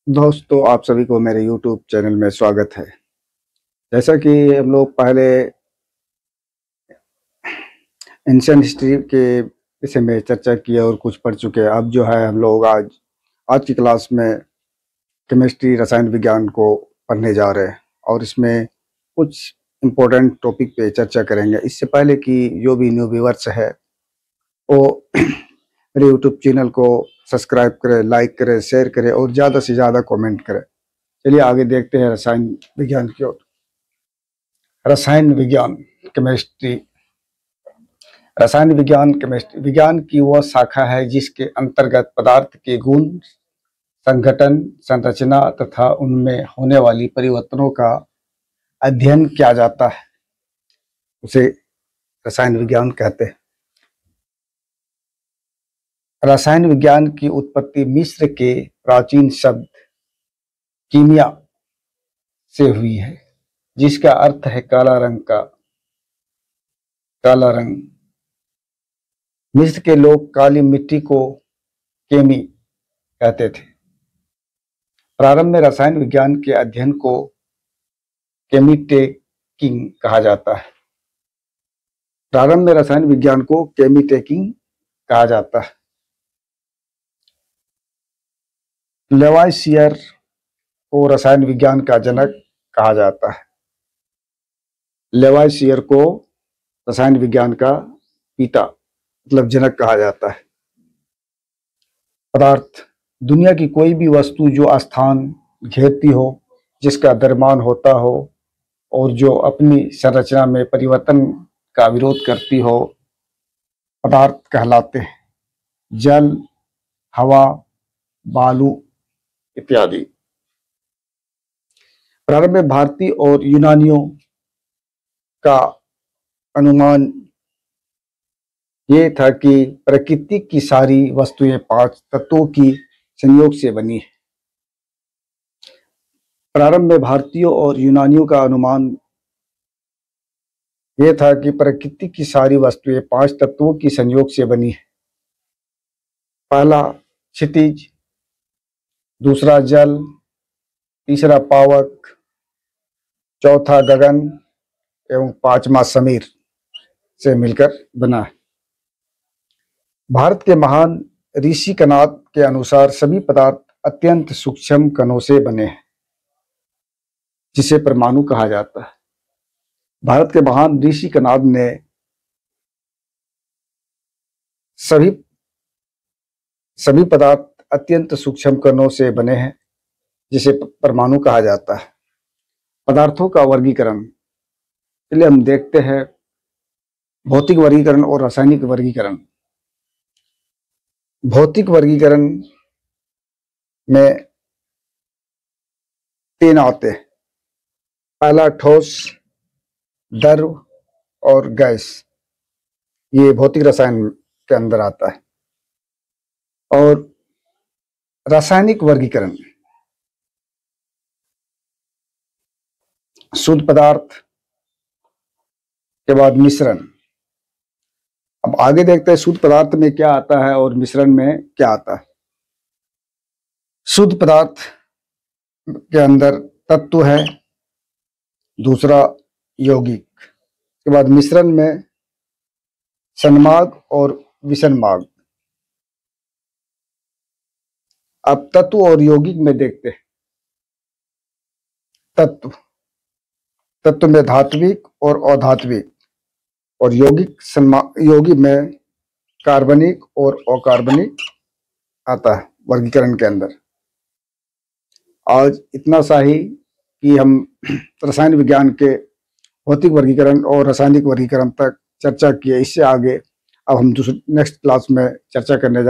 दोस्तों, आप सभी को मेरे YouTube चैनल में स्वागत है। जैसा कि हम लोग पहले एंशिएंट हिस्ट्री के विषय में चर्चा किया और कुछ पढ़ चुके हैं। अब जो है हम लोग आज की क्लास में केमिस्ट्री रसायन विज्ञान को पढ़ने जा रहे हैं और इसमें कुछ इम्पोर्टेंट टॉपिक पे चर्चा करेंगे। इससे पहले कि जो भी न्यू व्यूअर्स है वो मेरे YouTube चैनल को सब्सक्राइब करें, लाइक करें, शेयर करें और ज़्यादा से ज़्यादा कमेंट करें। चलिए आगे देखते हैं रसायन विज्ञान की ओर। रसायन विज्ञान केमिस्ट्री। रसायन विज्ञान केमिस्ट्री विज्ञान की वह शाखा है जिसके अंतर्गत पदार्थ के गुण, संघटन, संरचना तथा उनमें होने वाली परिवर्तनों का अध्ययन किया जाता है। उसे रसायन विज्ञान कहते हैं। रसायन विज्ञान की उत्पत्ति मिस्र के प्राचीन शब्द कीमिया से हुई है, जिसका अर्थ है काला रंग का। काला रंग। मिस्र के लोग काली मिट्टी को केमी कहते थे। प्रारंभ में रसायन विज्ञान के अध्ययन को केमिटेकिंग कहा जाता है। प्रारंभ में रसायन विज्ञान को केमिटेकिंग कहा जाता है। लेवाइसियर को रसायन विज्ञान का जनक कहा जाता है। लेवाइसियर को रसायन विज्ञान का पिता मतलब जनक कहा जाता है। पदार्थ। दुनिया की कोई भी वस्तु जो स्थान घेरती हो, जिसका द्रव्यमान होता हो और जो अपनी संरचना में परिवर्तन का विरोध करती हो, पदार्थ कहलाते हैं। जल, हवा, बालू इत्यादि। प्रारंभ में भारतीय और यूनानियों का अनुमान ये था कि प्रकृति की सारी वस्तुएं 5 तत्वों की संयोग से बनी है। प्रारंभ में भारतीयों और यूनानियों का अनुमान ये था कि प्रकृति की सारी वस्तुएं 5 तत्वों की संयोग से बनी है। पहला क्षितिज, दूसरा जल, तीसरा पावक, चौथा गगन एवं 5वां समीर से मिलकर बना है। भारत के महान ऋषि कनाद के अनुसार सभी पदार्थ अत्यंत सूक्ष्म कणों से बने हैं, जिसे परमाणु कहा जाता है। भारत के महान ऋषि कनाद ने सभी पदार्थ अत्यंत सूक्ष्म कणों से बने हैं, जिसे परमाणु कहा जाता है। पदार्थों का वर्गीकरण। चलिए हम देखते हैं भौतिक वर्गीकरण और रासायनिक वर्गीकरण। भौतिक वर्गीकरण में 3 आते हैं। पहला ठोस, द्रव और गैस। ये भौतिक रसायन के अंदर आता है। और रासायनिक वर्गीकरण शुद्ध पदार्थ के बाद मिश्रण। अब आगे देखते हैं शुद्ध पदार्थ में क्या आता है और मिश्रण में क्या आता है। शुद्ध पदार्थ के अंदर तत्व है, दूसरा यौगिक, के बाद मिश्रण में सन्मार्ग और विषममार्ग। अब तत्व और यौगिक में देखते हैं। तत्व में धात्विक और अधात्विक, और यौगिक में कार्बनिक और अकार्बनिक आता है वर्गीकरण के अंदर। आज इतना सा ही कि हम रसायन विज्ञान के भौतिक वर्गीकरण और रासायनिक वर्गीकरण तक चर्चा किए। इससे आगे अब हम नेक्स्ट क्लास में चर्चा करने जा